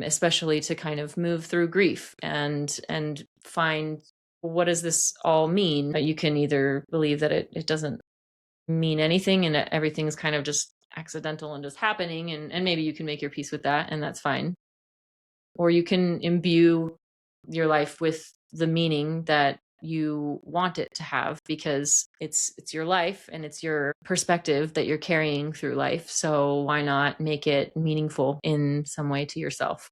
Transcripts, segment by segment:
especially to kind of move through grief and find, what does this all mean? You can either believe that it doesn't mean anything and that everything's kind of just accidental and just happening, and maybe you can make your peace with that, and that's fine. Or you can imbue your life with the meaning that you want it to have, because it's your life and it's your perspective that you're carrying through life. So why not make it meaningful in some way to yourself?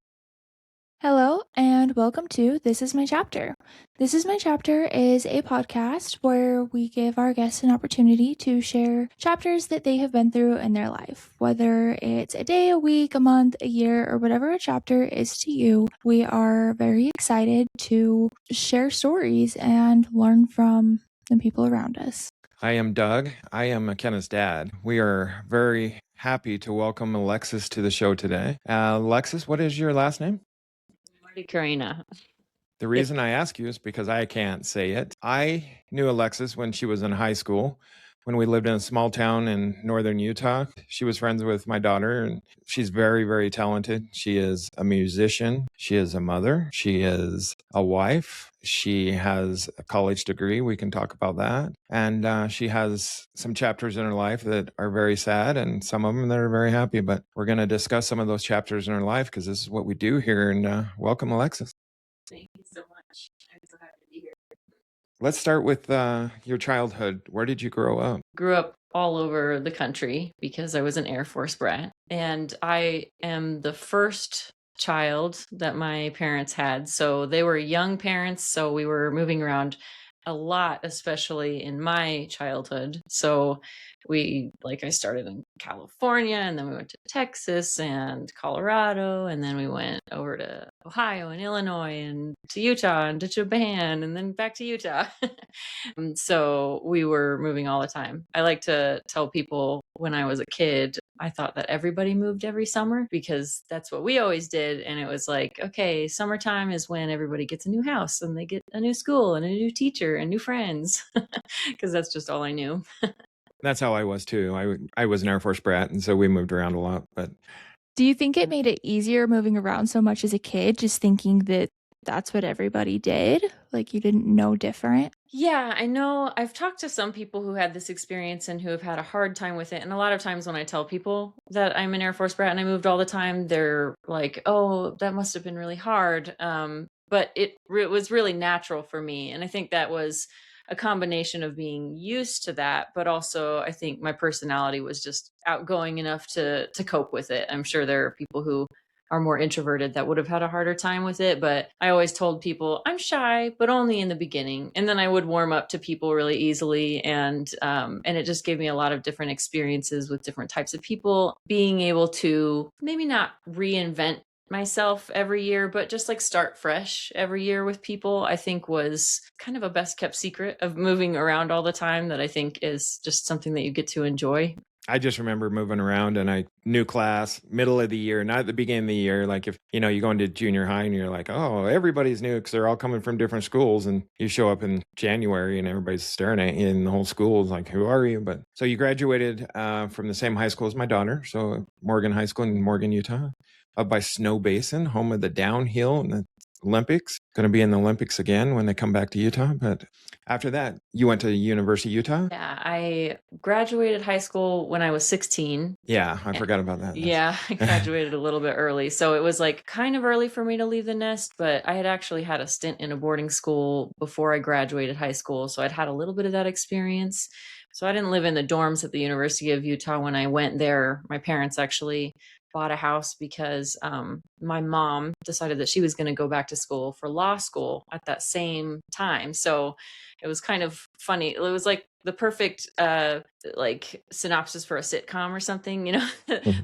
Hello, and welcome to This Is My Chapter. This Is My Chapter is a podcast where we give our guests an opportunity to share chapters that they have been through in their life. Whether it's a day, a week, a month, a year, or whatever a chapter is to you, we are very excited to share stories and learn from the people around us. I am Doug. I am McKenna's dad. We are very happy to welcome Alexis to the show today. Alexis, what is your last name? Karina. The reason I ask you is because I can't say it. I knew Alexis when she was in high school, when we lived in a small town in northern Utah. She was friends with my daughter, and she's very, very talented. She is a musician. She is a mother. She is a wife. She has a college degree. We can talk about that. And she has some chapters in her life that are very sad and some of them that are very happy. But we're going to discuss some of those chapters in her life because this is what we do here. And welcome, Alexis. Thank you so much. I'm so happy to be here. Let's start with your childhood. Where did you grow up? Grew up all over the country because I was an Air Force brat. And I am the first child that my parents had. So they were young parents. So we were moving around a lot, especially in my childhood. So I started in California, and then we went to Texas and Colorado, and then we went over to Ohio and Illinois and to Utah and to Japan and then back to Utah. So we were moving all the time. I like to tell people, when I was a kid, I thought that everybody moved every summer because that's what we always did. And it was like, okay, summertime is when everybody gets a new house and they get a new school and a new teacher and new friends, because that's just all I knew. That's how I was too. I was an Air Force brat, and so we moved around a lot. But Do you think it made it easier moving around so much as a kid, just thinking that that's what everybody did? Like you didn't know different? Yeah, I know. I've talked to some people who had this experience and who have had a hard time with it. And a lot of times when I tell people that I'm an Air Force brat and I moved all the time, they're like, oh, that must have been really hard. But it was really natural for me. And I think that was a combination of being used to that, but also I think my personality was just outgoing enough to cope with it. I'm sure there are people who are more introverted that would have had a harder time with it. But I always told people I'm shy, but only in the beginning. And then I would warm up to people really easily. And it just gave me a lot of different experiences with different types of people, being able to maybe not reinvent myself every year, but just like start fresh every year with people, I think was kind of a best kept secret of moving around all the time, that I think is just something that you get to enjoy. I just remember moving around, and new class, middle of the year, not at the beginning of the year. Like if, you go into junior high and you're like, oh, everybody's new because they're all coming from different schools. And you show up in January and everybody's staring at you, and the whole school is like, who are you? But so you graduated from the same high school as my daughter. So Morgan High School in Morgan, Utah, up by Snow Basin, home of the downhill and the Olympics. Going to be in the Olympics again when they come back to Utah. But after that, you went to University of Utah? Yeah, I graduated high school when I was 16. Yeah, I forgot about that. Yeah, I graduated a little bit early. So it was like kind of early for me to leave the nest, but I had actually had a stint in a boarding school before I graduated high school. So I'd had a little bit of that experience. So I didn't live in the dorms at the University of Utah when I went there. My parents actually bought a house because my mom decided that she was going to go back to school for law school at that same time. So it was kind of funny. It was like the perfect like synopsis for a sitcom or something,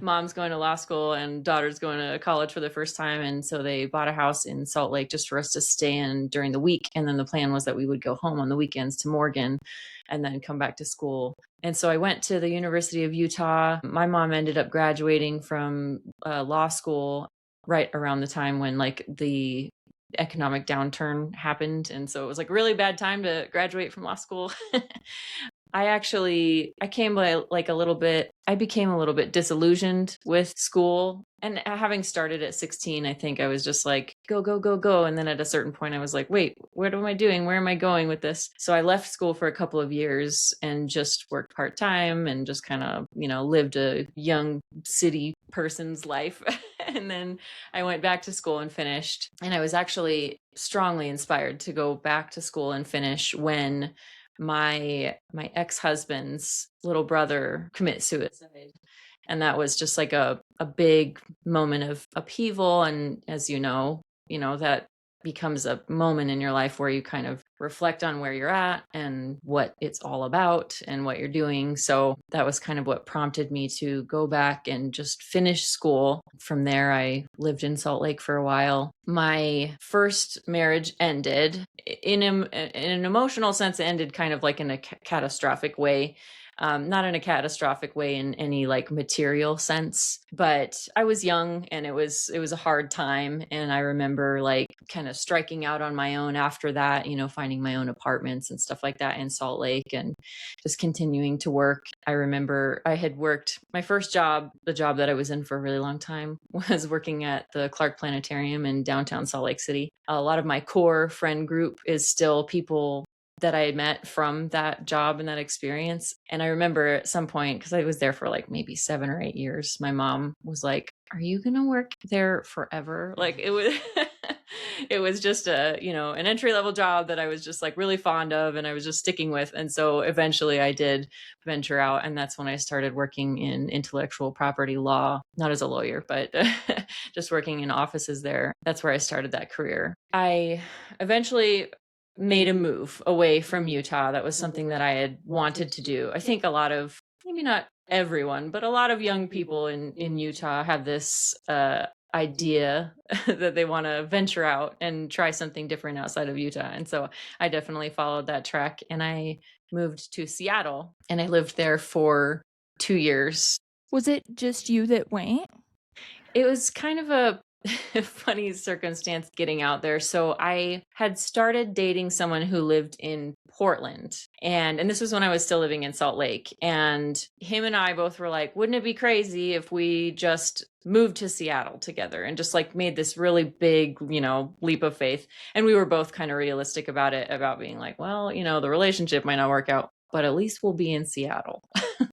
Mom's going to law school and daughter's going to college for the first time. And so they bought a house in Salt Lake just for us to stay in during the week. And then the plan was that we would go home on the weekends to Morgan and then come back to school. And so I went to the University of Utah. My mom ended up graduating from law school right around the time when like the economic downturn happened. And so it was like a really bad time to graduate from law school. I became a little bit disillusioned with school And having started at 16, I think I was just like, go, go, go, go. And then at a certain point, I was like, wait, what am I doing? Where am I going with this? So I left school for a couple of years and just worked part-time and just kind of, lived a young city person's life. And then I went back to school and finished. And I was actually strongly inspired to go back to school and finish when my ex-husband's little brother commit suicide. And that was just like a big moment of upheaval. And as that becomes a moment in your life where you kind of reflect on where you're at and what it's all about and what you're doing. So that was kind of what prompted me to go back and just finish school. From there, I lived in Salt Lake for a while. My first marriage ended in an emotional sense. It ended kind of like in a catastrophic way. Not in a catastrophic way in any like material sense, but I was young and it was a hard time. And I remember like kind of striking out on my own after that, finding my own apartments and stuff like that in Salt Lake and just continuing to work. I remember I had worked my first job, the job that I was in for a really long time, was working at the Clark Planetarium in downtown Salt Lake City. A lot of my core friend group is still people that I had met from that job and that experience. And I remember at some point, because I was there for like maybe 7 or 8 years, my mom was like, "Are you going to work there forever?" Like it was, it was just an entry level job that I was just like really fond of and I was just sticking with. And so eventually I did venture out. And that's when I started working in intellectual property law, not as a lawyer, but just working in offices there. That's where I started that career. I eventually made a move away from Utah. That was something that I had wanted to do. I think a lot of, maybe not everyone, but a lot of young people in Utah have this idea that they want to venture out and try something different outside of Utah. And so I definitely followed that track and I moved to Seattle and I lived there for 2 years. Was it just you that went? It was kind of a funny circumstance getting out there. So I had started dating someone who lived in Portland. And this was when I was still living in Salt Lake. And him and I both were like, wouldn't it be crazy if we just moved to Seattle together and just like made this really big, leap of faith. And we were both kind of realistic about it, about being like, well, the relationship might not work out, but at least we'll be in Seattle.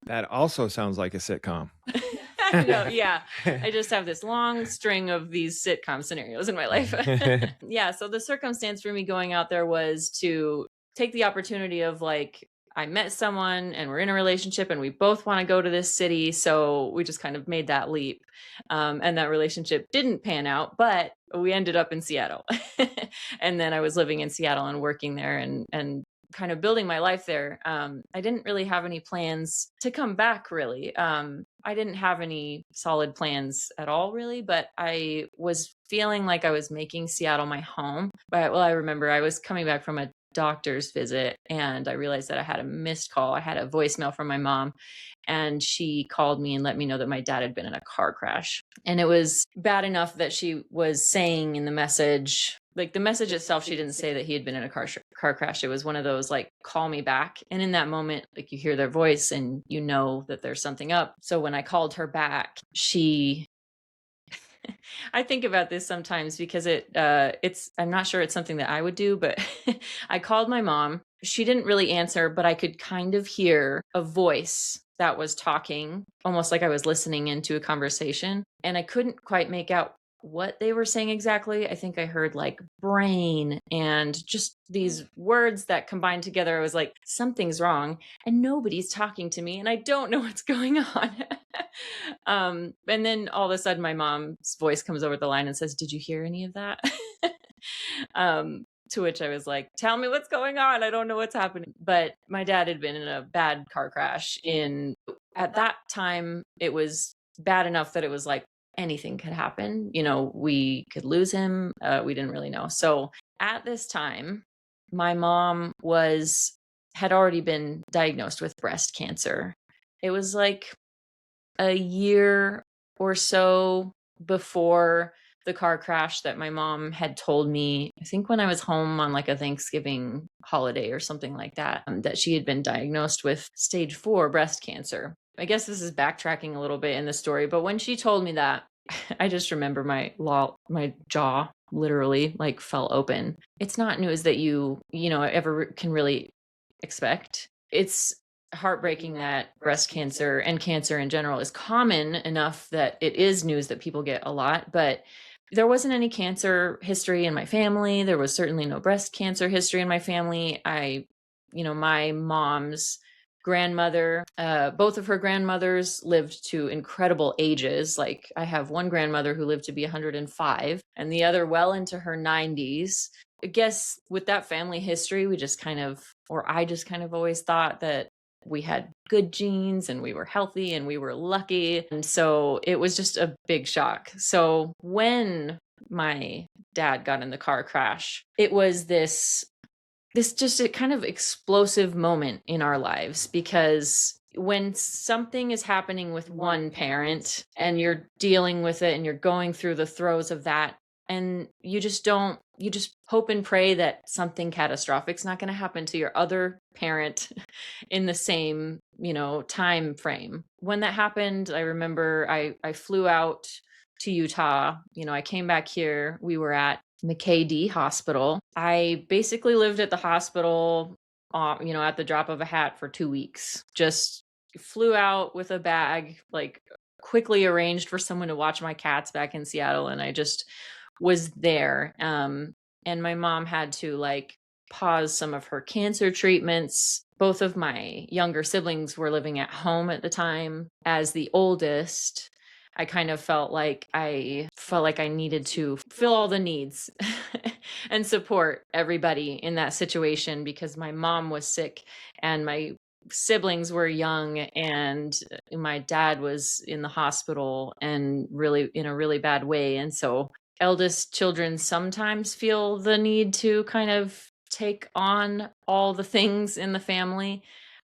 That also sounds like a sitcom. I know, yeah. I just have this long string of these sitcom scenarios in my life. Yeah, so the circumstance for me going out there was to take the opportunity of like, I met someone and we're in a relationship and we both want to go to this city. So we just kind of made that leap. And that relationship didn't pan out, but we ended up in Seattle. And then I was living in Seattle and working there and kind of building my life there. I didn't really have any plans to come back, really. I didn't have any solid plans at all, really, but I was feeling like I was making Seattle my home. But I remember I was coming back from a doctor's visit and I realized that I had a missed call. I had a voicemail from my mom and she called me and let me know that my dad had been in a car crash. And it was bad enough that she was saying in the message, like the message itself, she didn't say that he had been in a car crash. It was one of those like, call me back. And in that moment, like you hear their voice and you know that there's something up. So when I called her back, I think about this sometimes because I'm not sure it's something that I would do, but I called my mom. She didn't really answer, but I could kind of hear a voice that was talking, almost like I was listening into a conversation. And I couldn't quite make out what they were saying exactly. I think I heard like brain and just these words that combined together. I was like, something's wrong and nobody's talking to me and I don't know what's going on. And then all of a sudden my mom's voice comes over the line and says, "Did you hear any of that?" To which I was like, "Tell me what's going on. I don't know what's happening." But my dad had been in a bad car crash at that time, it was bad enough that it was like, anything could happen. We could lose him. We didn't really know. So at this time, my mom had already been diagnosed with breast cancer. It was like a year or so before the car crash that my mom had told me, I think when I was home on like a Thanksgiving holiday or something like that, that she had been diagnosed with stage 4 breast cancer. I guess this is backtracking a little bit in the story, but when she told me that, I just remember my jaw literally like fell open. It's not news that you know, ever can really expect. It's heartbreaking that breast cancer and cancer in general is common enough that it is news that people get a lot, but there wasn't any cancer history in my family. There was certainly no breast cancer history in my family. You know, my mom's grandmother, both of her grandmothers lived to incredible ages. Like I have one grandmother who lived to be 105 and the other well into her 90s. I guess with that family history, we just kind of, or I just kind of always thought that we had good genes and we were healthy and we were lucky. And so it was just a big shock. So when my dad got in the car crash, it was this just a kind of explosive moment in our lives, because when something is happening with one parent and you're dealing with it and you're going through the throes of that, and you just hope and pray that something catastrophic's not going to happen to your other parent in the same, you know, time frame. When that happened, I remember I flew out to Utah. You know, I came back here. We were at McKay Hospital. I basically lived at the hospital, you know, at the drop of a hat for 2 weeks. Just flew out with a bag, like quickly arranged for someone to watch my cats back in Seattle, and I just was there. And my mom had to like pause some of her cancer treatments. Both of my younger siblings were living at home at the time. As the oldest, I kind of felt like I needed to fill all the needs and support everybody in that situation, because my mom was sick and my siblings were young and my dad was in the hospital and really in a really bad way. And so eldest children sometimes feel the need to kind of take on all the things in the family.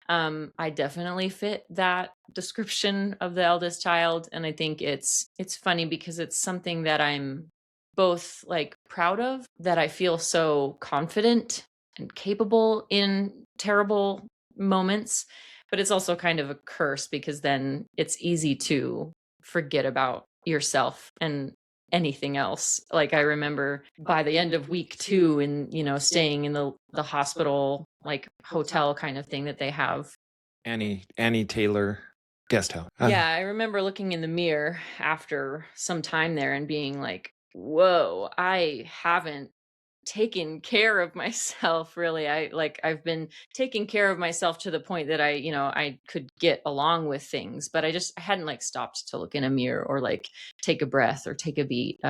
I definitely fit that description of the eldest child, and I think it's funny because it's something that I'm both like proud of, that I feel so confident and capable in terrible moments, but it's also kind of a curse because then it's easy to forget about yourself and anything else. Like I remember by the end of week 2 and, you know, staying in the hospital, like hotel kind of thing that they have. Annie Taylor guest house. Yeah, I remember looking in the mirror after some time there and being like, whoa, I haven't taken care of myself really. I've been taking care of myself to the point that I could get along with things, but I hadn't like stopped to look in a mirror or like take a breath or take a beat,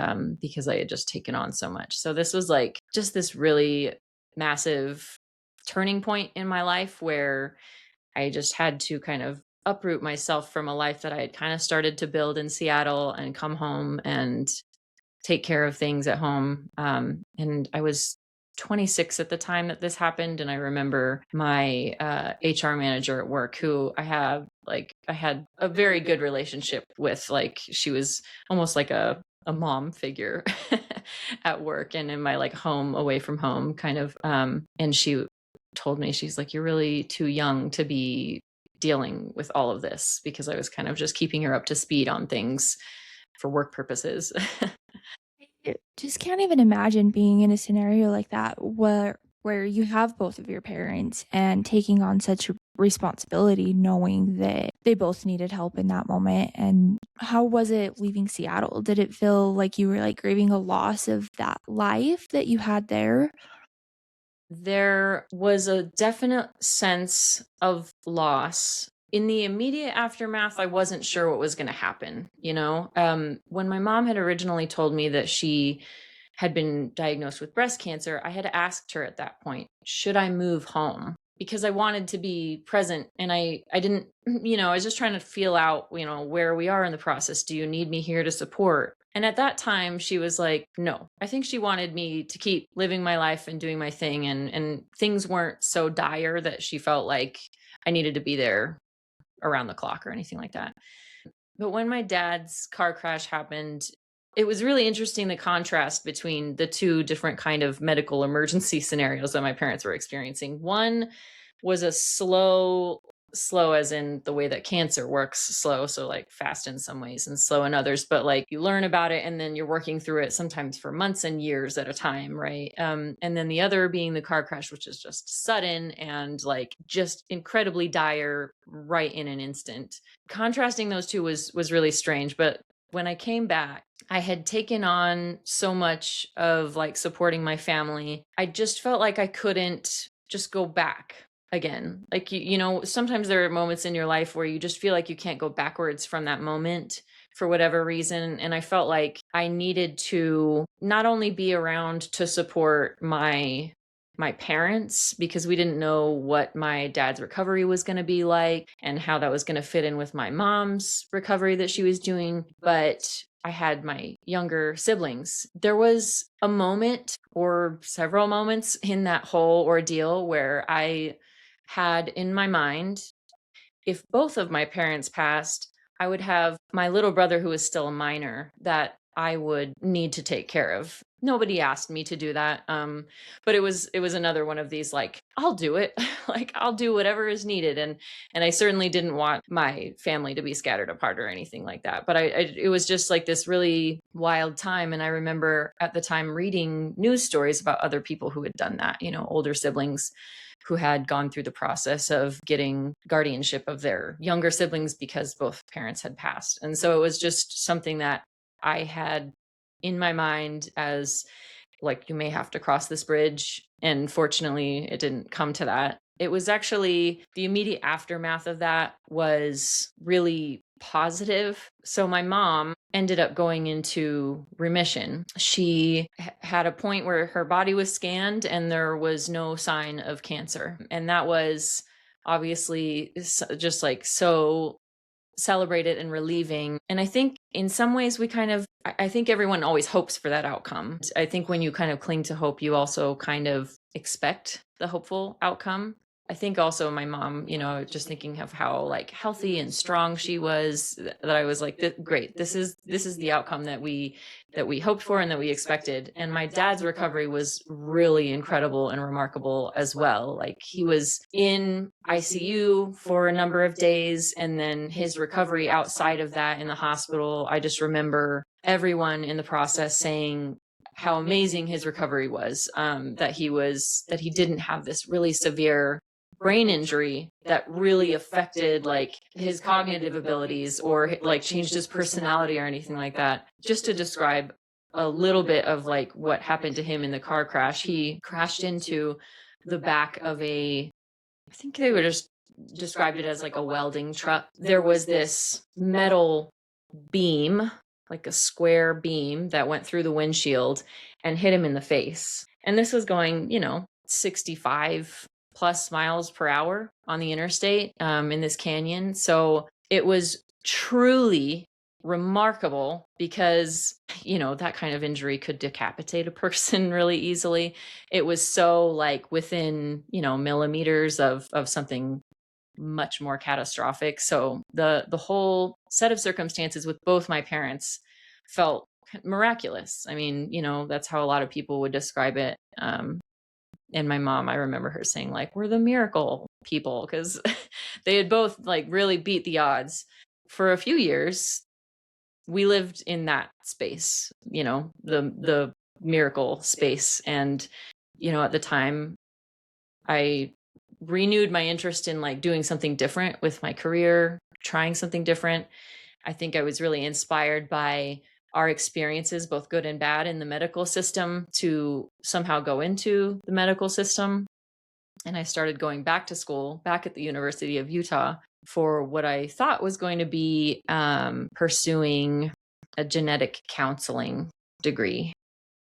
because I had just taken on so much. So this was like just this really massive turning point in my life where I just had to kind of uproot myself from a life that I had kind of started to build in Seattle and come home and take care of things at home. And I was 26 at the time that this happened. And I remember my HR manager at work, who I had a very good relationship with. Like she was almost like a mom figure at work and in my like home away from home kind of. And she told me, she's like, you're really too young to be dealing with all of this, because I was kind of just keeping her up to speed on things for work purposes. I just can't even imagine being in a scenario like that where you have both of your parents and taking on such a responsibility, knowing that they both needed help in that moment. And how was it leaving Seattle? Did it feel like you were like grieving a loss of that life that you had there? There was a definite sense of loss. In the immediate aftermath, I wasn't sure what was going to happen. You know, when my mom had originally told me that she had been diagnosed with breast cancer, I had asked her at that point, should I move home? Because I wanted to be present, and I didn't, you know, I was just trying to feel out, you know, where we are in the process. Do you need me here to support? And at that time, she was like, no. I think she wanted me to keep living my life and doing my thing. And things weren't so dire that she felt like I needed to be there around the clock or anything like that. But when my dad's car crash happened, it was really interesting, the contrast between the two different kind of medical emergency scenarios that my parents were experiencing. One was a slow slow as in the way that cancer works slow. So like fast in some ways and slow in others, but like you learn about it and then you're working through it sometimes for months and years at a time. Right. And then the other being the car crash, which is just sudden and like just incredibly dire right in an instant. Contrasting those two was really strange. But when I came back, I had taken on so much of like supporting my family. I just felt like I couldn't just go back again. Like, sometimes there are moments in your life where you just feel like you can't go backwards from that moment for whatever reason. And I felt like I needed to not only be around to support my parents, because we didn't know what my dad's recovery was going to be like and how that was going to fit in with my mom's recovery that she was doing, but I had my younger siblings. There was a moment or several moments in that whole ordeal where I had in my mind, if both of my parents passed, I would have my little brother who is still a minor that I would need to take care of. Nobody asked me to do that. But it was another one of these, like, I'll do it. Like, I'll do whatever is needed. And I certainly didn't want my family to be scattered apart or anything like that. But it was just like this really wild time. And I remember at the time reading news stories about other people who had done that, older siblings who had gone through the process of getting guardianship of their younger siblings because both parents had passed. And so it was just something that I had in my mind as like, you may have to cross this bridge. And fortunately, it didn't come to that. It was actually the immediate aftermath of that was really positive. So my mom ended up going into remission. She had a point where her body was scanned and there was no sign of cancer. And that was obviously just like so celebrated and relieving. And I think in some ways I think everyone always hopes for that outcome. I think when you kind of cling to hope, you also kind of expect the hopeful outcome. I think also my mom, just thinking of how like healthy and strong she was, that I was like, great, this is the outcome that we hoped for and that we expected. And my dad's recovery was really incredible and remarkable as well. Like, he was in ICU for a number of days, and then his recovery outside of that in the hospital, I just remember everyone in the process saying how amazing his recovery was, that he didn't have this really severe brain injury that really affected like his cognitive abilities or like changed his personality or anything like that. Just to describe a little bit of like what happened to him in the car crash, he crashed into the back of I think they were just described it as like a welding truck. There was this metal beam, like a square beam that went through the windshield and hit him in the face. And this was going, 65 plus miles per hour on the interstate, in this canyon. So it was truly remarkable because, that kind of injury could decapitate a person really easily. It was so like within, millimeters of something much more catastrophic. So the whole set of circumstances with both my parents felt miraculous. I mean, that's how a lot of people would describe it. And my mom, I remember her saying like, we're the miracle people, because they had both like really beat the odds. For a few years, we lived in that space, the miracle space. And, at the time, I renewed my interest in like doing something different with my career, trying something different. I think I was really inspired by our experiences, both good and bad, in the medical system to somehow go into the medical system. And I started going back to school, back at the University of Utah, for what I thought was going to be pursuing a genetic counseling degree.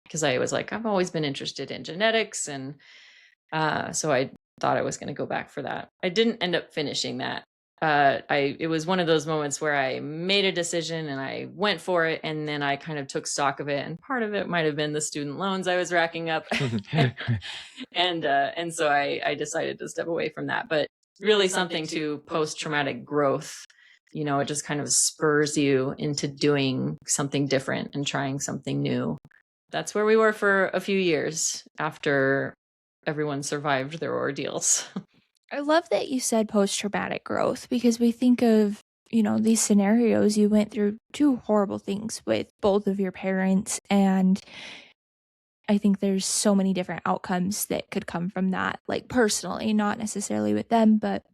Because I was like, I've always been interested in genetics. And so I thought I was going to go back for that. I didn't end up finishing that. It was one of those moments where I made a decision and I went for it, and then I kind of took stock of it, and part of it might have been the student loans I was racking up, and so I decided to step away from that. But really, something to post-traumatic growth. It just kind of spurs you into doing something different and trying something new. That's where we were for a few years after everyone survived their ordeals. I love that you said post-traumatic growth because we think of, these scenarios. You went through two horrible things with both of your parents, and I think there's so many different outcomes that could come from that, like personally, not necessarily with them, but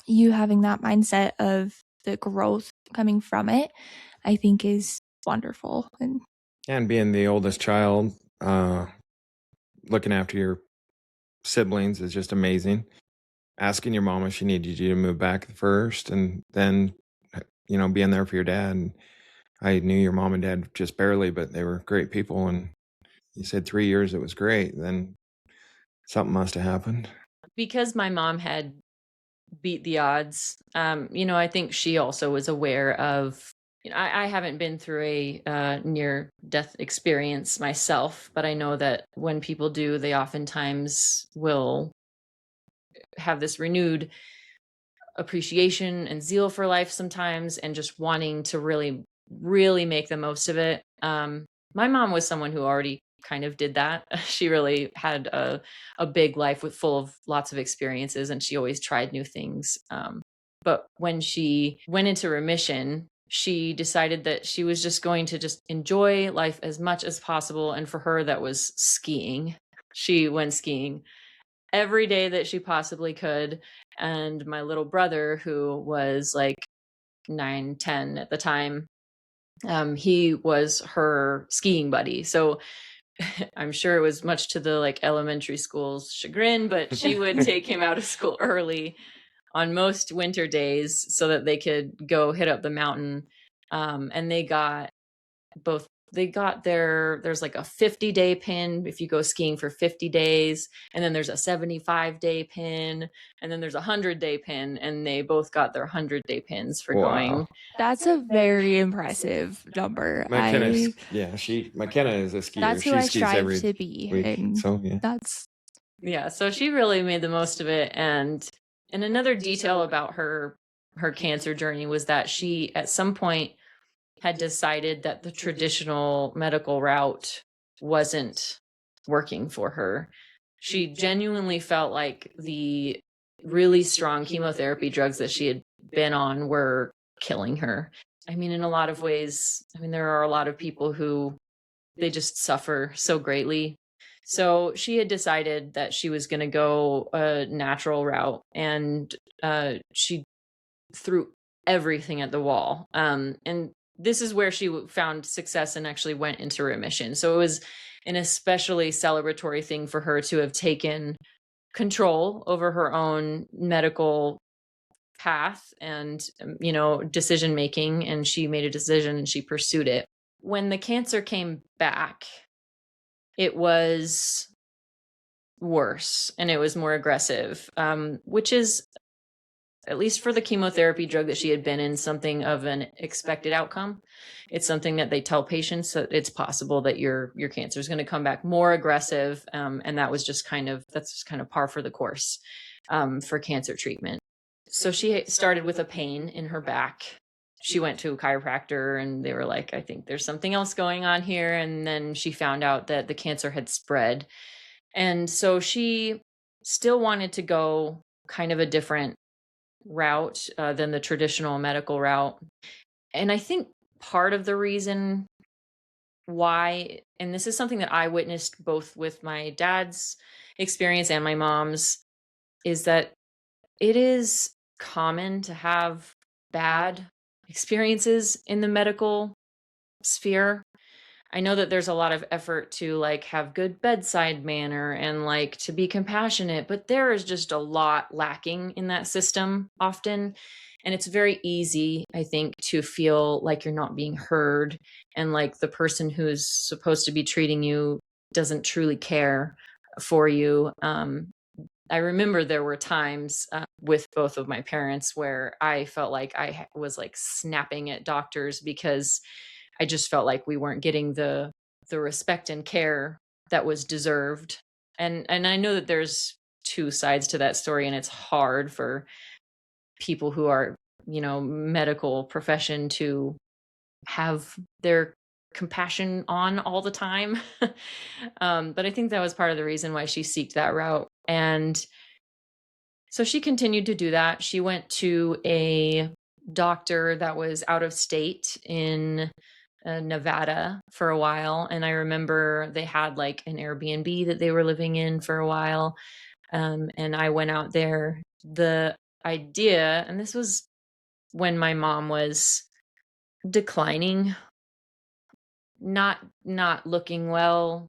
you having that mindset of the growth coming from it, I think is wonderful. And being the oldest child, looking after your siblings is just amazing. Asking your mom if she needed you to move back first, and then, being there for your dad. I knew your mom and dad just barely, but they were great people. And you said 3 years, it was great. Then something must have happened. Because my mom had beat the odds, I think she also was aware of, I haven't been through a near death experience myself, but I know that when people do, they oftentimes will have this renewed appreciation and zeal for life sometimes, and just wanting to really, really make the most of it. My mom was someone who already kind of did that. She really had a big life with full of lots of experiences, and she always tried new things. But when she went into remission, she decided that she was just going to just enjoy life as much as possible. And for her, that was skiing. She went skiing every day that she possibly could. And my little brother, who was like 9, 10 at the time, he was her skiing buddy. So I'm sure it was much to the like elementary school's chagrin, but she would take him out of school early on most winter days so that they could go hit up the mountain. And there's like a 50-day pin if you go skiing for 50 days, and then there's a 75-day pin, and then there's a 100-day pin, and they both got their 100-day pins for going. Wow. That's a very impressive number. McKenna is a skier. That's who She I skis strive every to be. week. And So yeah. Yeah, so she really made the most of it. And another detail about her cancer journey was that she at some point had decided that the traditional medical route wasn't working for her. She genuinely felt like the really strong chemotherapy drugs that she had been on were killing her. I mean, in a lot of ways, there are a lot of people who they just suffer so greatly. So she had decided that she was going to go a natural route, and she threw everything at the wall. And this is where she found success and actually went into remission. So it was an especially celebratory thing for her to have taken control over her own medical path and, decision making. And she made a decision and she pursued it. When the cancer came back, it was worse and it was more aggressive, which is, at least for the chemotherapy drug that she had been in, something of an expected outcome. It's something that they tell patients that it's possible that your cancer is going to come back more aggressive, and that's just kind of par for the course for cancer treatment. So she started with a pain in her back. She went to a chiropractor and they were like, I think there's something else going on here. And then she found out that the cancer had spread. And so she still wanted to go kind of a different route than the traditional medical route. And I think part of the reason why, and this is something that I witnessed both with my dad's experience and my mom's, is that it is common to have bad experiences in the medical sphere. I know that there's a lot of effort to like have good bedside manner and like to be compassionate, but there is just a lot lacking in that system often. And it's very easy, I think, to feel like you're not being heard and like the person who's supposed to be treating you doesn't truly care for you. I remember there were times with both of my parents where I felt like I was like snapping at doctors because I just felt like we weren't getting the respect and care that was deserved. And I know that there's two sides to that story, and it's hard for people who are, medical profession to have their compassion on all the time. But I think that was part of the reason why she seeked that route. And So she continued to do that. She went to a doctor that was out of state in Nevada for a while. And I remember they had like an Airbnb that they were living in for a while. And I went out there. The idea, and this was when my mom was declining, not looking well,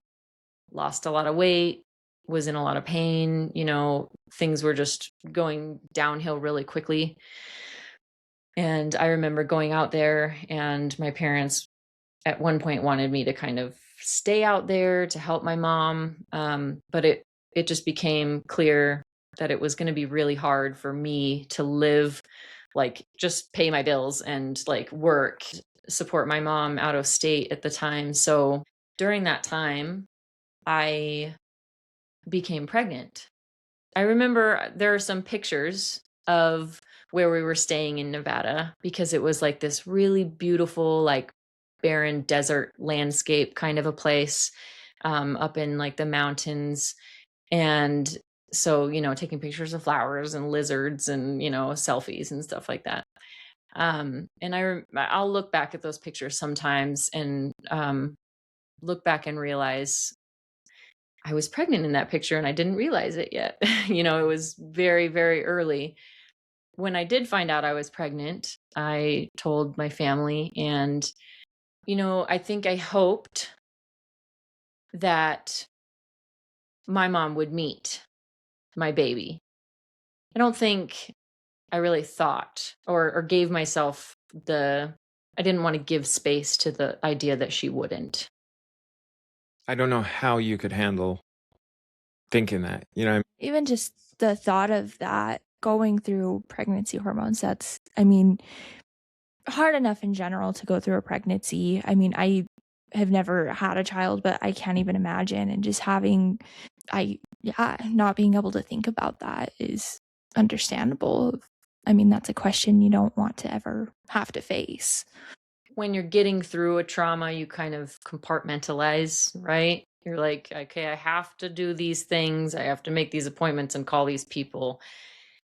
lost a lot of weight, was in a lot of pain, things were just going downhill really quickly. And I remember going out there, and my parents at one point wanted me to kind of stay out there to help my mom. But it just became clear that it was going to be really hard for me to live, like just pay my bills and like work, support my mom out of state at the time. So during that time, I became pregnant. I remember there are some pictures of where we were staying in Nevada, because it was like this really beautiful, like barren desert landscape kind of a place, up in like the mountains. And so, taking pictures of flowers and lizards and, selfies and stuff like that. And I'll look back at those pictures sometimes and look back and realize I was pregnant in that picture and I didn't realize it yet. It was very, very early. When I did find out I was pregnant, I told my family, and, I think I hoped that my mom would meet my baby. I don't think I really thought or gave myself I didn't want to give space to the idea that she wouldn't. I don't know how you could handle thinking that, Even just the thought of that, going through pregnancy hormones, that's, I mean, hard enough in general to go through a pregnancy. I mean, I have never had a child, but I can't even imagine. And just not being able to think about that is understandable. I mean, that's a question you don't want to ever have to face. When you're getting through a trauma, you kind of compartmentalize, right? You're like, okay, I have to do these things. I have to make these appointments and call these people.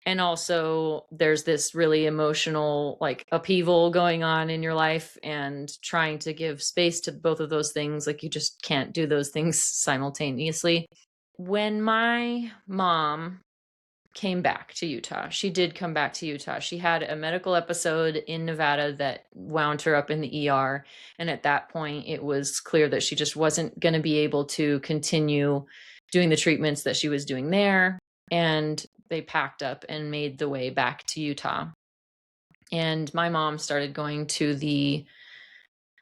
And also there's this really emotional like upheaval going on in your life, and trying to give space to both of those things. Like you just can't do those things simultaneously. When my mom came back to Utah. She did come back to Utah. She had a medical episode in Nevada that wound her up in the ER. And at that point, it was clear that she just wasn't going to be able to continue doing the treatments that she was doing there. And they packed up and made the way back to Utah. And my mom started going to the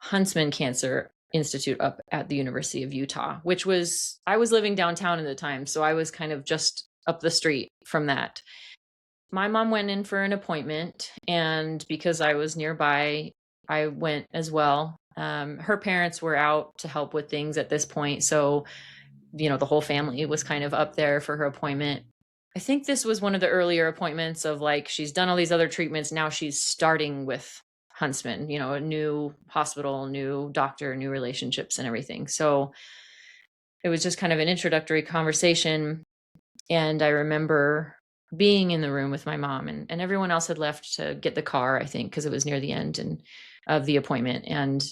Huntsman Cancer Institute up at the University of Utah, I was living downtown at the time. So I was kind of just up the street from that. My mom went in for an appointment, and because I was nearby, I went as well. Her parents were out to help with things at this point. So, the whole family was kind of up there for her appointment. I think this was one of the earlier appointments of like, she's done all these other treatments. Now she's starting with Huntsman, a new hospital, new doctor, new relationships and everything. So it was just kind of an introductory conversation. And I remember being in the room with my mom, and everyone else had left to get the car, I think, because it was near the end of the appointment. And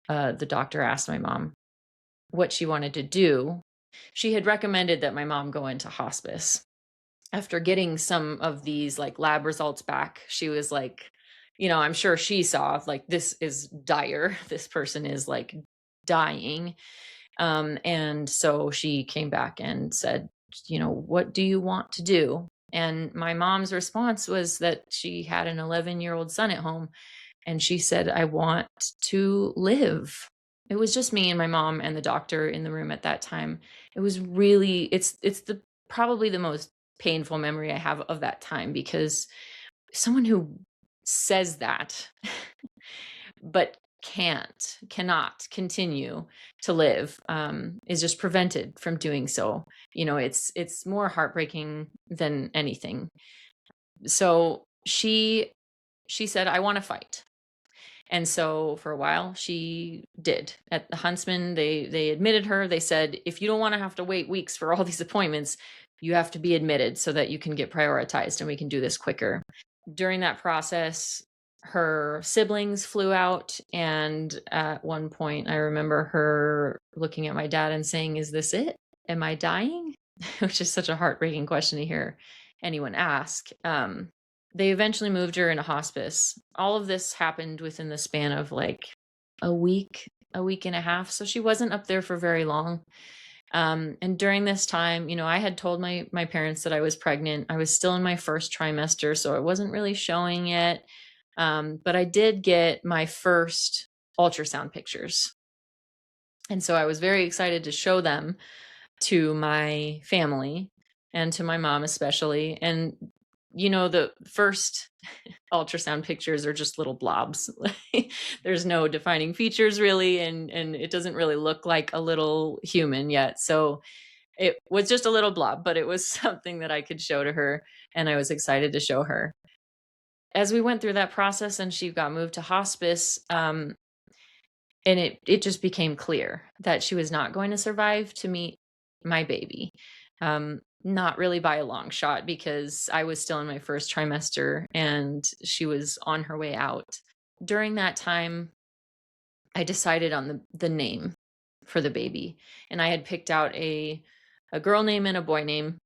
the doctor asked my mom what she wanted to do. She had recommended that my mom go into hospice. After getting some of these like lab results back, she was like, I'm sure she saw like, this is dire. This person is like dying. And so she came back and said, what do you want to do? And my mom's response was that she had an 11-year-old son at home. And she said, I want to live. It was just me and my mom and the doctor in the room at that time. It was really, it's probably the most painful memory I have of that time, because someone who says that, but cannot continue to live, is just prevented from doing so. It's more heartbreaking than anything. So she said, I want to fight. And so for a while she did. At the Huntsman, they admitted her. They said, if you don't want to have to wait weeks for all these appointments, you have to be admitted so that you can get prioritized and we can do this quicker. During that process, her siblings flew out, and at one point I remember her looking at my dad and saying, "Is this it? Am I dying?" Which is such a heartbreaking question to hear anyone ask. They eventually moved her into hospice. All of this happened within the span of like a week and a half. So she wasn't up there for very long. And during this time, I had told my parents that I was pregnant. I was still in my first trimester, so I wasn't really showing it. But I did get my first ultrasound pictures. And so I was very excited to show them to my family and to my mom especially. And the first ultrasound pictures are just little blobs. There's no defining features really, and it doesn't really look like a little human yet. So it was just a little blob, but it was something that I could show to her, and I was excited to show her. As we went through that process and she got moved to hospice, and it just became clear that she was not going to survive to meet my baby. Not really by a long shot, because I was still in my first trimester and she was on her way out. During that time, I decided on the name for the baby, and I had picked out a girl name and a boy name.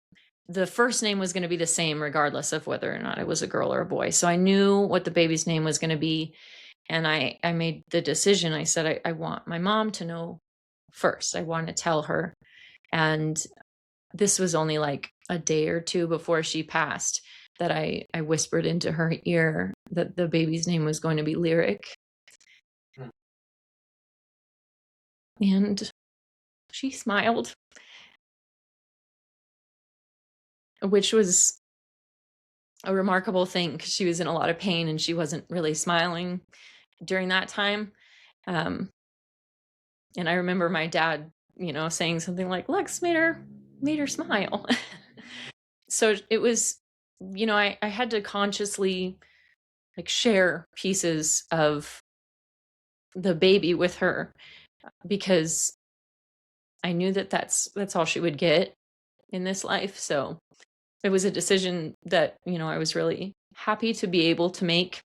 The first name was going to be the same regardless of whether or not it was a girl or a boy. So I knew what the baby's name was going to be, and I made the decision. I said, I want my mom to know first. I want to tell her. And this was only like a day or two before she passed that I whispered into her ear that the baby's name was going to be Lyric. And she smiled, which was a remarkable thing because she was in a lot of pain and she wasn't really smiling during that time. And I remember my dad, saying something like, Lex made her smile. So it was, I had to consciously like share pieces of the baby with her because I knew that that's all she would get in this life. So it was a decision that, I was really happy to be able to make.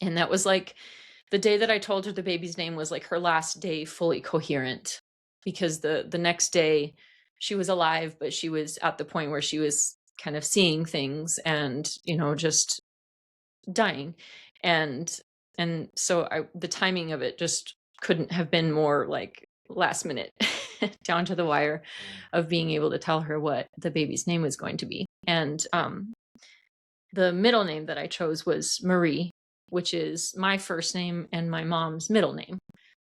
And that was like the day that I told her the baby's name was like her last day fully coherent, because the next day she was alive, but she was at the point where she was kind of seeing things and, just dying. And so the timing of it just couldn't have been more like last minute down to the wire of being able to tell her what the baby's name was going to be. And the middle name that I chose was Marie, which is my first name and my mom's middle name.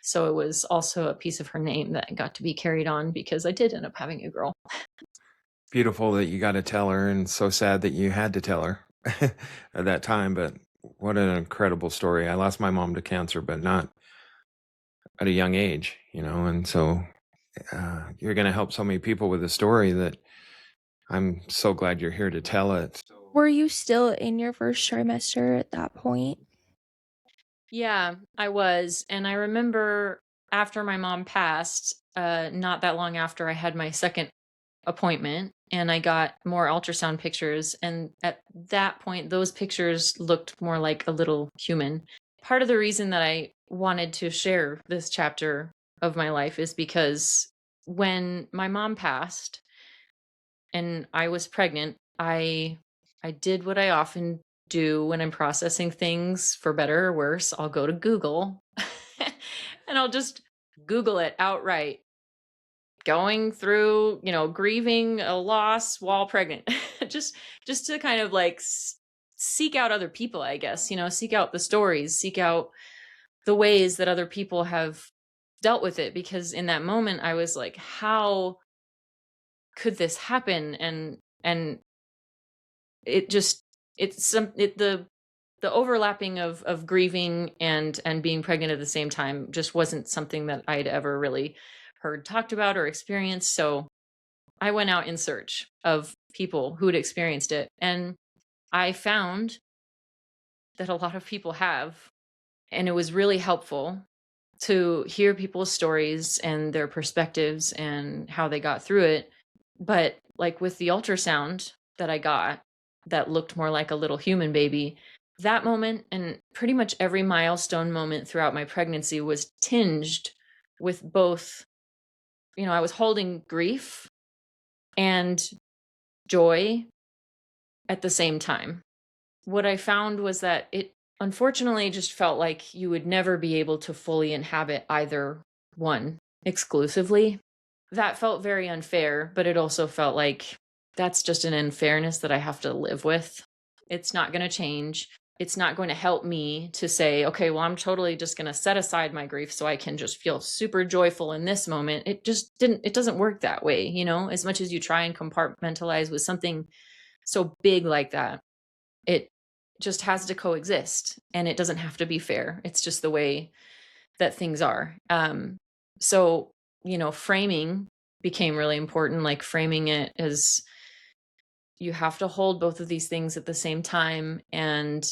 So it was also a piece of her name that got to be carried on because I did end up having a girl. Beautiful that you got to tell her, and so sad that you had to tell her at that time. But what an incredible story. I lost my mom to cancer, but not at a young age, and so you're going to help so many people with a story that I'm so glad you're here to tell it. Were you still in your first trimester at that point? Yeah, I was. And I remember after my mom passed, not that long after, I had my second appointment and I got more ultrasound pictures. And at that point, those pictures looked more like a little human. Part of the reason that I wanted to share this chapter of my life is because when my mom passed and I was pregnant, I did what I often do when I'm processing things, for better or worse. I'll go to Google and I'll just Google it outright. Going through, grieving a loss while pregnant. just to kind of like seek out other people, I guess, seek out the stories, seek out the ways that other people have dealt with it, because in that moment I was like, how could this happen? And it just the overlapping of grieving and being pregnant at the same time just wasn't something that I'd ever really heard talked about or experienced. So I went out in search of people who'd experienced it, and I found that a lot of people have. And it was really helpful to hear people's stories and their perspectives and how they got through it. But like with the ultrasound that I got that looked more like a little human baby, that moment and pretty much every milestone moment throughout my pregnancy was tinged with both, I was holding grief and joy at the same time. What I found was that it unfortunately just felt like you would never be able to fully inhabit either one exclusively. That felt very unfair, but it also felt like that's just an unfairness that I have to live with. It's not going to change. It's not going to help me to say, okay, well, I'm totally just going to set aside my grief so I can just feel super joyful in this moment. It doesn't work that way, as much as you try and compartmentalize with something so big like that, it just has to coexist and it doesn't have to be fair. It's just the way that things are. So, framing became really important, like framing it as you have to hold both of these things at the same time. And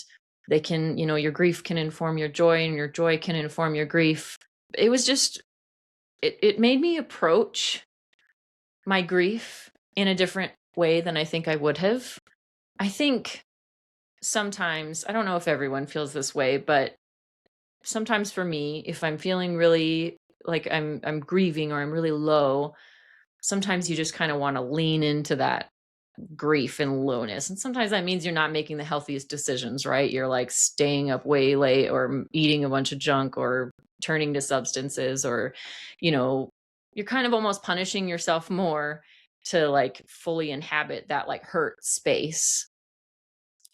they can, your grief can inform your joy and your joy can inform your grief. It was just, it made me approach my grief in a different way than I think I would have. I think sometimes, I don't know if everyone feels this way, but sometimes for me, if I'm feeling really like I'm grieving or I'm really low, sometimes you just kind of want to lean into that grief and lowness. And sometimes that means you're not making the healthiest decisions, right? You're like staying up way late or eating a bunch of junk or turning to substances or, you know, you're kind of almost punishing yourself more to like fully inhabit that like hurt space.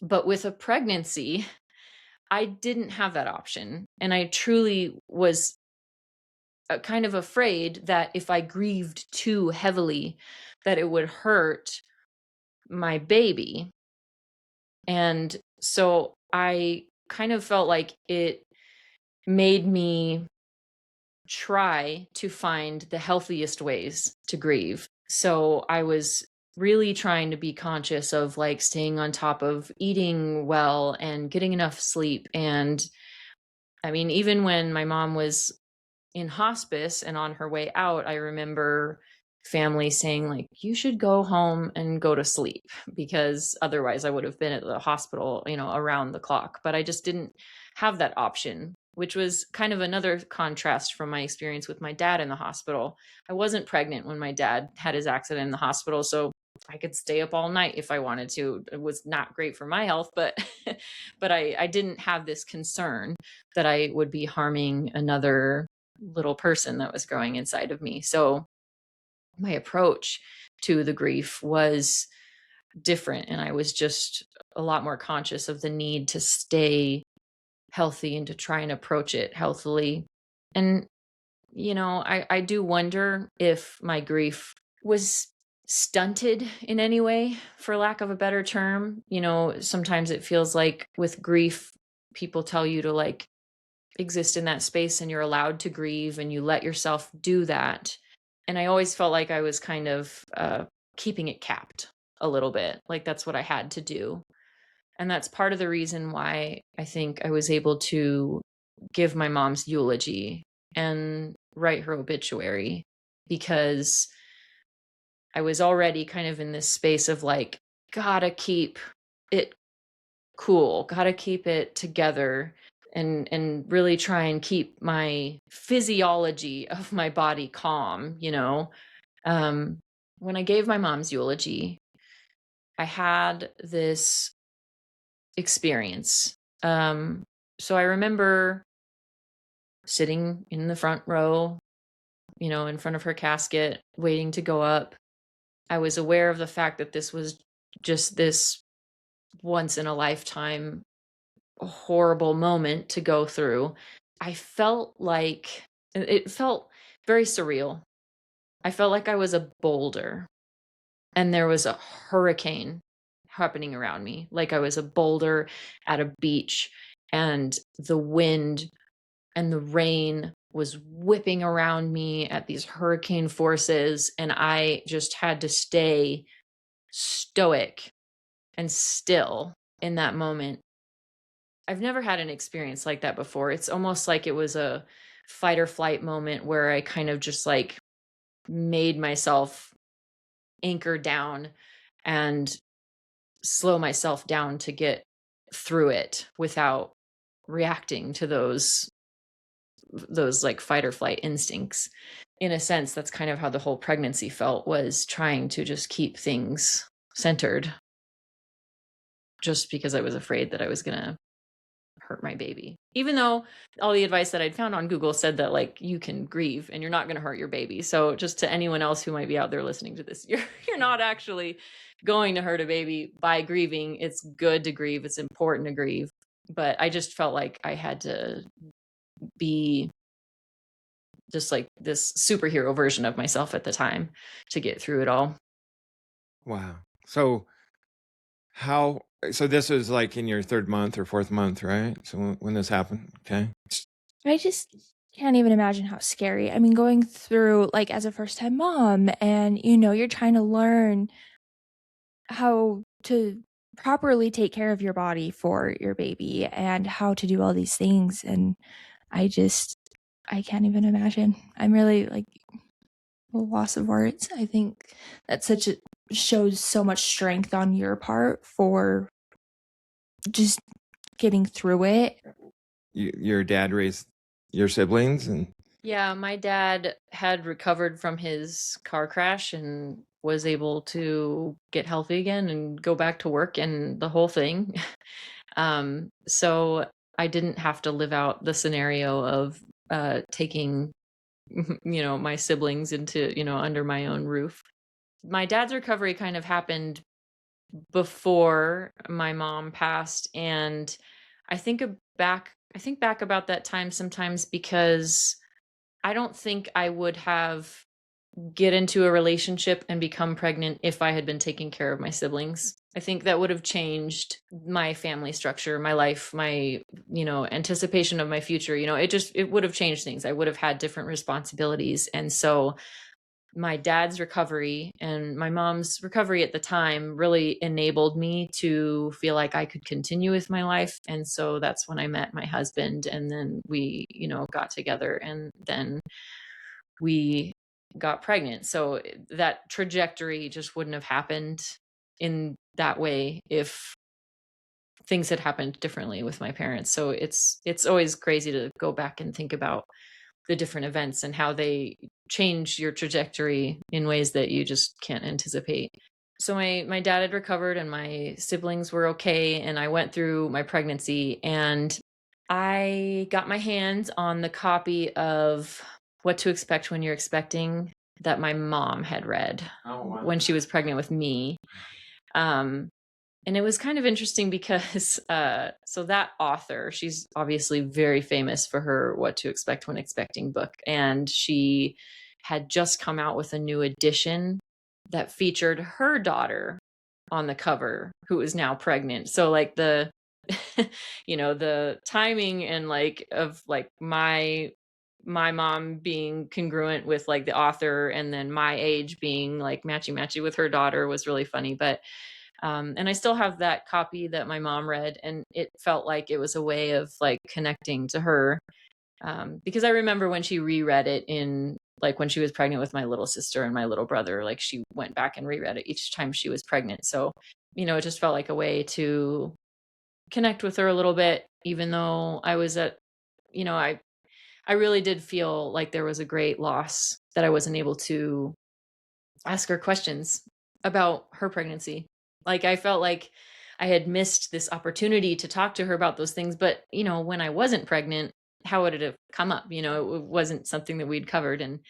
But with a pregnancy, I didn't have that option. And I truly was kind of afraid that if I grieved too heavily, that it would hurt my baby. And so I kind of felt like it made me try to find the healthiest ways to grieve. So I was really trying to be conscious of like staying on top of eating well and getting enough sleep. And I mean, even when my mom was in hospice and on her way out, I remember family saying like, you should go home and go to sleep because otherwise I would have been at the hospital, around the clock. But I just didn't have that option, which was kind of another contrast from my experience with my dad in the hospital. I wasn't pregnant when my dad had his accident in the hospital, so I could stay up all night if I wanted to. It was not great for my health, but but I didn't have this concern that I would be harming another little person that was growing inside of me. So my approach to the grief was different. And I was just a lot more conscious of the need to stay healthy and to try and approach it healthily. And, I do wonder if my grief was stunted in any way, for lack of a better term. Sometimes it feels like with grief, people tell you to like exist in that space and you're allowed to grieve and you let yourself do that. And I always felt like I was kind of keeping it capped a little bit. Like that's what I had to do. And that's part of the reason why I think I was able to give my mom's eulogy and write her obituary, because I was already kind of in this space of like, gotta keep it cool, gotta keep it together and really try and keep my physiology of my body calm. um when I gave my mom's eulogy, I had this experience. So I remember sitting in the front row, in front of her casket, waiting to go up. I was aware of the fact that this was just this once in a lifetime horrible moment to go through. I felt like it felt very surreal. I felt like I was a boulder and there was a hurricane happening around me. Like I was a boulder at a beach and the wind and the rain was whipping around me at these hurricane forces. And I just had to stay stoic and still in that moment I've never had an experience like that before. It's almost like it was a fight or flight moment where I kind of just like made myself anchor down and slow myself down to get through it without reacting to those like fight or flight instincts. In a sense, that's kind of how the whole pregnancy felt, was trying to just keep things centered just because I was afraid that I was going to hurt my baby. Even though all the advice that I'd found on Google said that like you can grieve and you're not going to hurt your baby. So just to anyone else who might be out there listening to this, you're not actually going to hurt a baby by grieving. It's good to grieve. It's important to grieve. But I just felt like I had to be just like this superhero version of myself at the time to get through it all. Wow. So so this was like in your third month or fourth month, right? So when this happened, okay. I just can't even imagine how scary. I mean, going through like as a first time mom and you're trying to learn how to properly take care of your body for your baby and how to do all these things, and I can't even imagine. I'm really like a loss of words. I think that shows so much strength on your part for just getting through it. Your dad raised your siblings, and Yeah, my dad had recovered from his car crash and was able to get healthy again and go back to work and the whole thing. So I didn't have to live out the scenario of taking my siblings into, under my own roof. My dad's recovery kind of happened before my mom passed, and I think back about that time sometimes because I don't think I would have get into a relationship and become pregnant if I had been taking care of my siblings. I think that would have changed my family structure, my life, my, anticipation of my future. It would have changed things. I would have had different responsibilities. And so my dad's recovery and my mom's recovery at the time really enabled me to feel like I could continue with my life. And so that's when I met my husband, and then we, got together, and then we got pregnant. So that trajectory just wouldn't have happened in that way if things had happened differently with my parents. So it's always crazy to go back and think about the different events and how they change your trajectory in ways that you just can't anticipate. So my dad had recovered and my siblings were okay, and I went through my pregnancy, and I got my hands on the copy of What to Expect When You're Expecting that my mom had read when she was pregnant with me. And it was kind of interesting because so that author, she's obviously very famous for her What to Expect When Expecting book, and she had just come out with a new edition that featured her daughter on the cover, who is now pregnant. So like the the timing and like of like my mom being congruent with like the author, and then my age being like matchy with her daughter was really funny. But and I still have that copy that my mom read, and it felt like it was a way of like connecting to her. Because I remember when she reread it in like when she was pregnant with my little sister and my little brother, like she went back and reread it each time she was pregnant. So, it just felt like a way to connect with her a little bit, even though I was I really did feel like there was a great loss that I wasn't able to ask her questions about her pregnancy. Like I felt like I had missed this opportunity to talk to her about those things. But, when I wasn't pregnant, how would it have come up? It wasn't something that we'd covered. And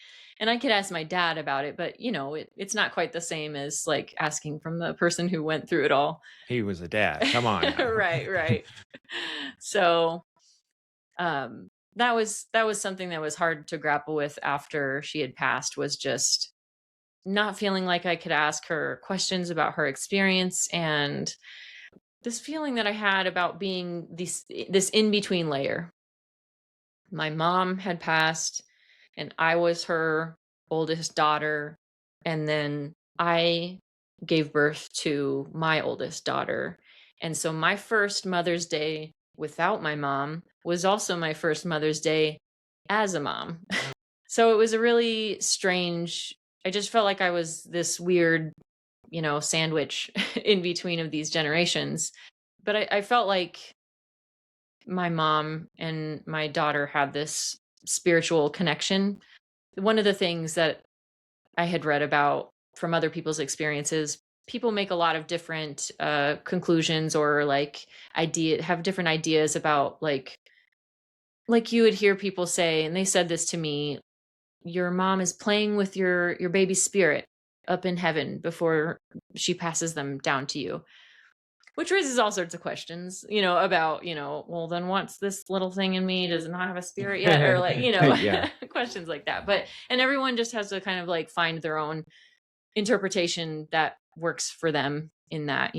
I could ask my dad about it, but it's not quite the same as like asking from the person who went through it all. he was a dad. Come on. Now. Right. So that was something that was hard to grapple with after she had passed, was just not feeling like I could ask her questions about her experience, and this feeling that I had about being this in-between layer. My mom had passed and I was her oldest daughter, and then I gave birth to my oldest daughter. And so my first Mother's Day without my mom was also my first Mother's Day as a mom. So it was a really strange, I just felt like I was this weird, sandwich in between of these generations. But I felt like my mom and my daughter had this spiritual connection. One of the things that I had read about from other people's experiences, people make a lot of different conclusions or have different ideas about like you would hear people say, and they said this to me, your mom is playing with your baby's spirit up in heaven before she passes them down to you, which raises all sorts of questions, about, well, then what's this little thing in me? Does it not have a spirit yet? Or Yeah. questions like that. And everyone just has to kind of like find their own interpretation that works for them in that.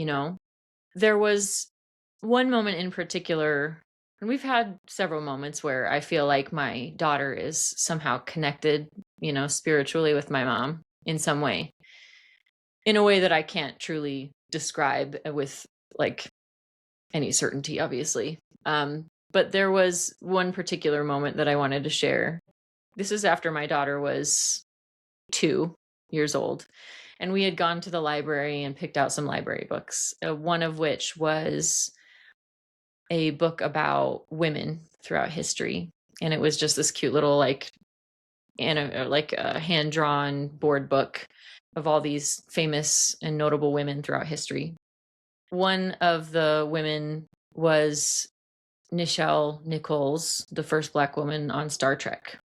There was one moment in particular, and we've had several moments where I feel like my daughter is somehow connected, spiritually with my mom in some way, in a way that I can't truly describe with like any certainty, obviously. But there was one particular moment that I wanted to share. This is after my daughter was 2 years old, and we had gone to the library and picked out some library books, one of which was a book about women throughout history. And it was just this cute little like a hand-drawn board book of all these famous and notable women throughout history. One of the women was Nichelle Nichols, the first Black woman on Star Trek.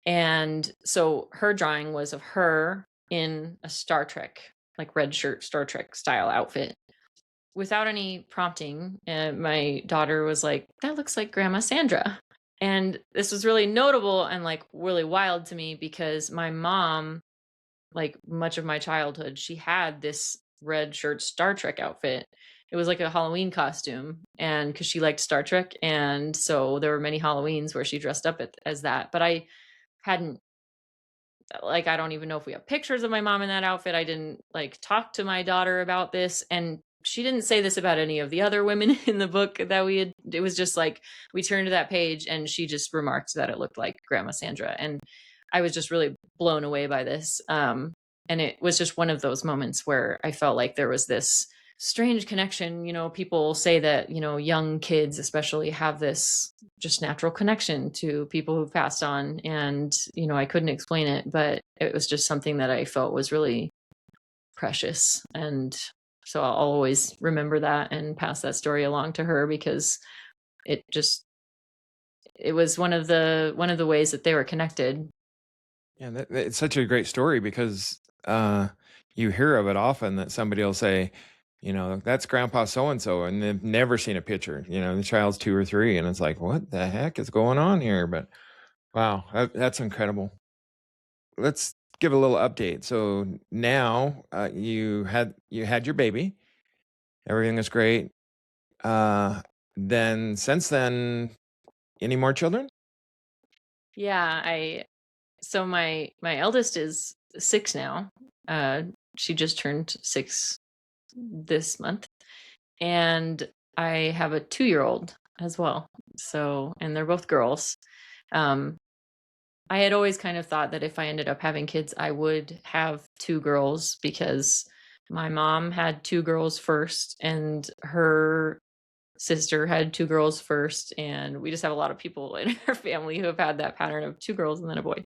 And so her drawing was of her in a Star Trek, like red shirt, Star Trek style outfit. Without any prompting, my daughter was like, that looks like Grandma Sandra. And this was really notable and like really wild to me because my mom, like much of my childhood, she had this red shirt Star Trek outfit. It was like a Halloween costume, and because she liked Star Trek, and so there were many Halloweens where she dressed up as that. But I hadn't, like, I don't even know if we have pictures of my mom in that outfit. I didn't like talk to my daughter about this, and she didn't say this about any of the other women in the book that we had. It was just like we turned to that page and she just remarked that it looked like Grandma Sandra, and I was just really blown away by this. And it was just one of those moments where I felt like there was this strange connection. People say that, young kids especially have this just natural connection to people who've passed on. And, I couldn't explain it, but it was just something that I felt was really precious. And so I'll always remember that and pass that story along to her because it was one of the ways that they were connected. Yeah, it's such a great story because you hear of it often that somebody will say, that's Grandpa so and so, and they've never seen a picture. The child's 2 or 3, and it's like, what the heck is going on here? But wow, that's incredible. Let's give a little update. So now you had your baby, everything is great. Then since then, any more children? Yeah, so my eldest is 6 now. She just turned 6 this month. And I have a 2-year-old as well. So, and they're both girls. Um, I had always kind of thought that if I ended up having kids, I would have 2 girls because my mom had 2 girls first, and her sister had 2 girls first, and we just have a lot of people in our family who have had that pattern of 2 girls and then a boy.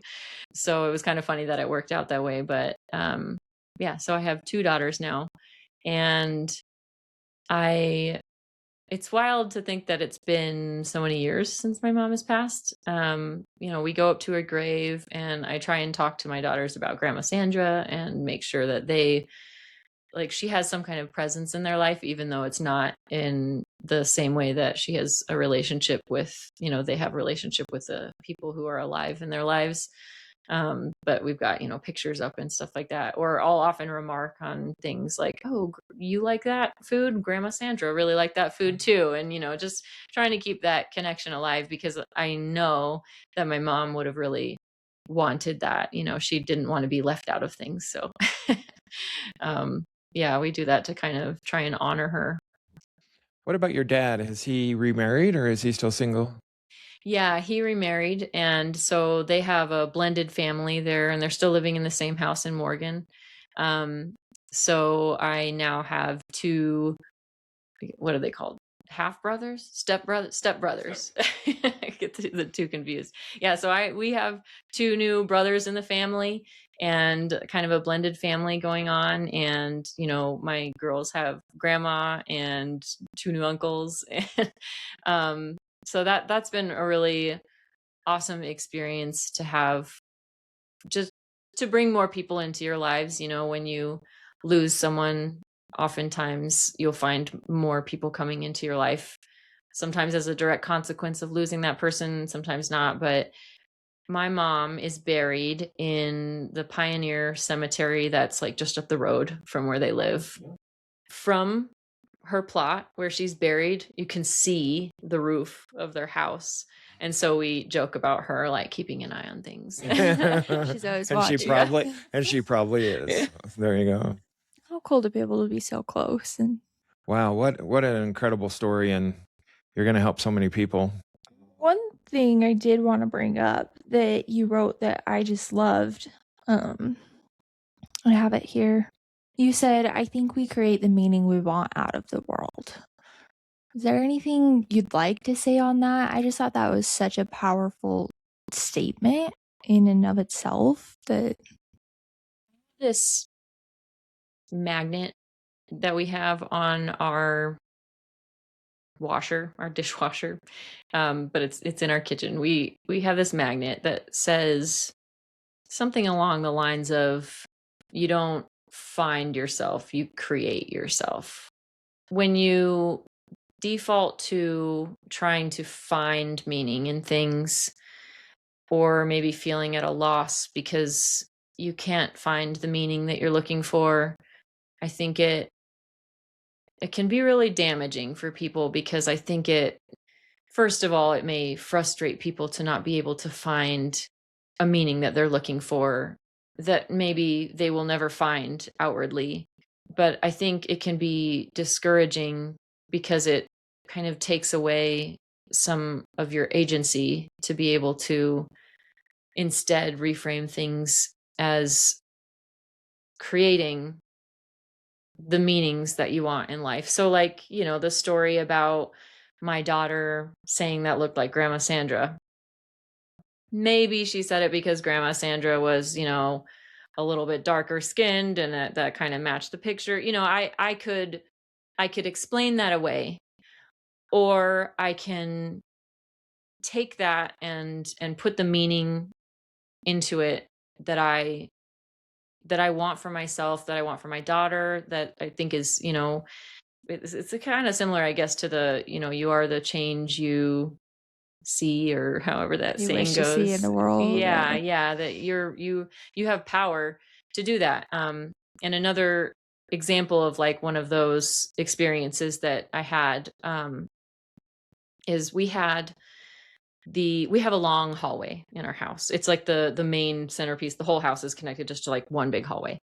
So it was kind of funny that it worked out that way. But yeah, so I have 2 daughters now, and it's wild to think that it's been so many years since my mom has passed. We go up to her grave and I try and talk to my daughters about Grandma Sandra and make sure that she has some kind of presence in their life, even though it's not in the same way that she has a relationship with, they have a relationship with the people who are alive in their lives. But we've got, pictures up and stuff like that. Or I'll often remark on things like, oh, you like that food? Grandma Sandra really liked that food too. And, just trying to keep that connection alive because I know that my mom would have really wanted that. She didn't want to be left out of things. So, yeah, we do that to kind of try and honor her. What about your dad? Is he remarried or is he still single? Yeah, he remarried, and so they have a blended family there, and they're still living in the same house in Morgan. Um, so I now have two, what are they called? Half brothers, step brothers. I get the two confused. Yeah, so we have two new brothers in the family, and kind of a blended family going on. And my girls have grandma and two new uncles, and so that's been a really awesome experience to have, just to bring more people into your lives. When you lose someone, oftentimes you'll find more people coming into your life, sometimes as a direct consequence of losing that person, sometimes not. But my mom is buried in the Pioneer Cemetery that's like just up the road from where they live. From her plot where she's buried, you can see the roof of their house. And so we joke about her like keeping an eye on things. She's always watching. And she probably is. There you go. How cool to be able to be so close. And wow, what an incredible story, and you're going to help so many people. one thing I did want to bring up that you wrote that I just loved, I have it here. You said, I think we create the meaning we want out of the world. Is there anything you'd like to say on that? I just thought that was such a powerful statement in and of itself. That This magnet that we have on our dishwasher, but it's in our kitchen. We have this magnet that says something along the lines of, you don't find yourself, you create yourself. When you default to trying to find meaning in things, or maybe feeling at a loss because you can't find the meaning that you're looking for, I think it can be really damaging for people, because I think first of all, it may frustrate people to not be able to find a meaning that they're looking for, that maybe they will never find outwardly. But I think it can be discouraging because it kind of takes away some of your agency to be able to instead reframe things as creating the meanings that you want in life. So like, the story about my daughter saying that looked like Grandma Sandra. Maybe she said it because Grandma Sandra was, a little bit darker skinned, and that kind of matched the picture. I could explain that away, or I can take that and put the meaning into it that I want for myself, that I want for my daughter, that I think is, it's a kind of similar, I guess, to the, you are the change you see, or however that you saying wish goes. to see in the world. Yeah, that you have power to do that. And another example of like one of those experiences that I had, is we have a long hallway in our house. It's like the main centerpiece. The whole house is connected just to like one big hallway.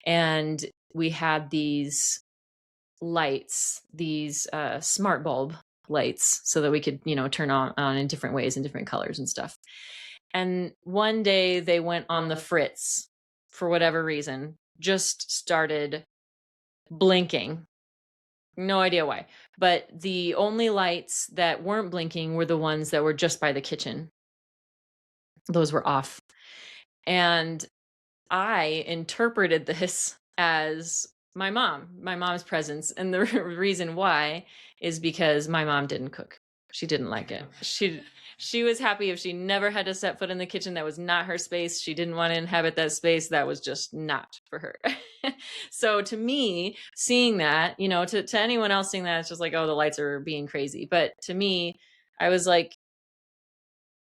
And we had these lights, these smart bulb lights, so that we could, turn on in different ways, in different colors and stuff. And one day they went on the fritz for whatever reason, just started blinking. No idea why. But the only lights that weren't blinking were the ones that were just by the kitchen. Those were off. And I interpreted this as my mom's presence. And the reason why is because my mom didn't cook. She didn't like it. She was happy if she never had to set foot in the kitchen. That was not her space. She didn't want to inhabit that space. That was just not for her. So to me, seeing that, to anyone else seeing that, it's just like, oh, the lights are being crazy. But to me, I was like,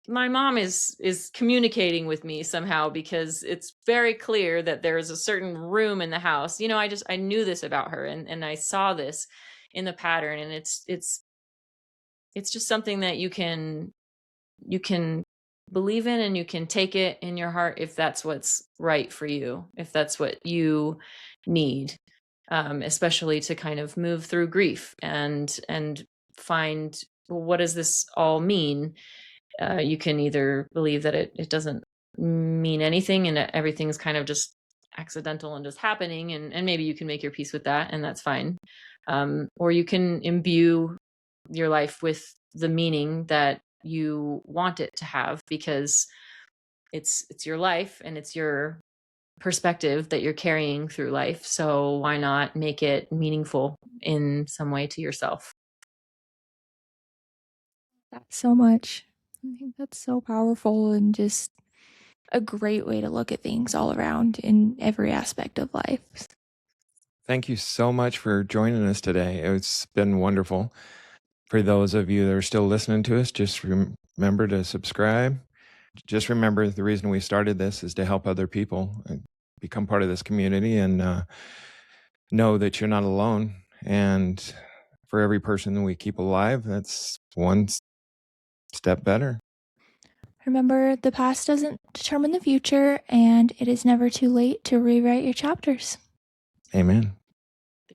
my mom is communicating with me somehow, because it's very clear that there's a certain room in the house. I knew this about her, and I saw this in the pattern, and it's just something that you can believe in, and you can take it in your heart if that's what's right for you, if that's what you need. especially to kind of move through grief and find, well, what does this all mean? You can either believe that it doesn't mean anything and that everything's kind of just accidental and just happening, and maybe you can make your peace with that, and that's fine. Or you can imbue your life with the meaning that you want it to have, because it's your life and it's your perspective that you're carrying through life. So why not make it meaningful in some way to yourself? That's so much. I think that's so powerful and just a great way to look at things all around in every aspect of life. Thank you so much for joining us today. It's been wonderful. For those of you that are still listening to us, just remember to subscribe. Just remember, the reason we started this is to help other people and become part of this community, and know that you're not alone. And for every person that we keep alive, that's one step better. Remember, the past doesn't determine the future, and it is never too late to rewrite your chapters. Amen.